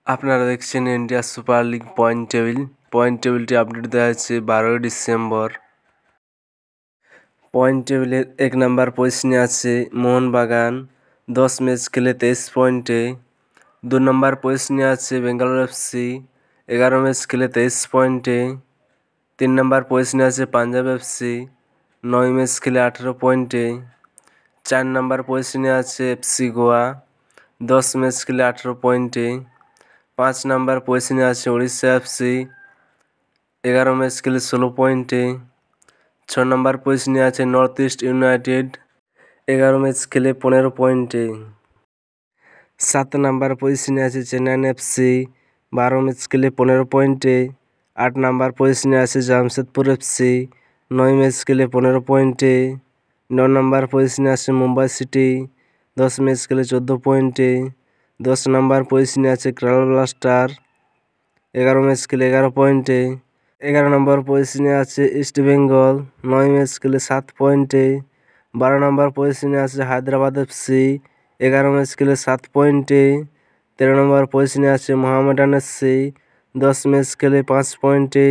আপনারা দেখছেন India super league point টেবিলটি আপডেট দেওয়া হয়েছে 12 ডিসেম্বর। পয়েন্ট টেবিলের 1 নম্বর পজিশনে আছে মোহনবাগান 10 ম্যাচ খেলে 23 পয়েন্টে। 2 নম্বর পজিশনে আছে বেঙ্গালুরু এফসি 11 ম্যাচ খেলে 23 পয়েন্টে। 3 নম্বর পজিশনে আছে পাঞ্জাব এফসি 9 ম্যাচ খেলে 18 পয়েন্টে। 4 নম্বর পজিশনে আছে এফসি গোয়া 10 ম্যাচ খেলে 18 পয়েন্টে। 5 নম্বর পজিশনে আছে উড়িষ্যা এফসি 11 ম্যাচ খেলে 16 পয়েন্টে। 6 নম্বর পজিশনে আছে নর্থ ইস্ট ইউনাইটেড 11 ম্যাচ খেলে 15 পয়েন্টে। 7 নম্বর পজিশনে আছে চেন্নাইন এফসি 12 ম্যাচ খেলে 15 পয়েন্টে। 8 নম্বর পজিশনে আছে জামশেদপুর এফসি 9 ম্যাচ খেলে 15 পয়েন্টে। 9 নম্বর পজিশনে আছে মুম্বাই সিটি 10 ম্যাচ খেলে 14 পয়েন্টে। 10 নম্বর পজিশনে আছে কেরালা ব্লাস্টার 11 ম্যাচ খেলে 11 পয়েন্টে। 11 নম্বর পজিশনে আছে ইস্ট বেঙ্গল 9 ম্যাচ খেলে 7 পয়েন্টে। 12 নম্বর পজিশনে আছে হায়দ্রাবাদ এফসি 11 ম্যাচ খেলে 7 পয়েন্টে। 13 নম্বর পজিশনে আছে মোহামেডান এফসি 10 ম্যাচ খেলে 5 পয়েন্টে।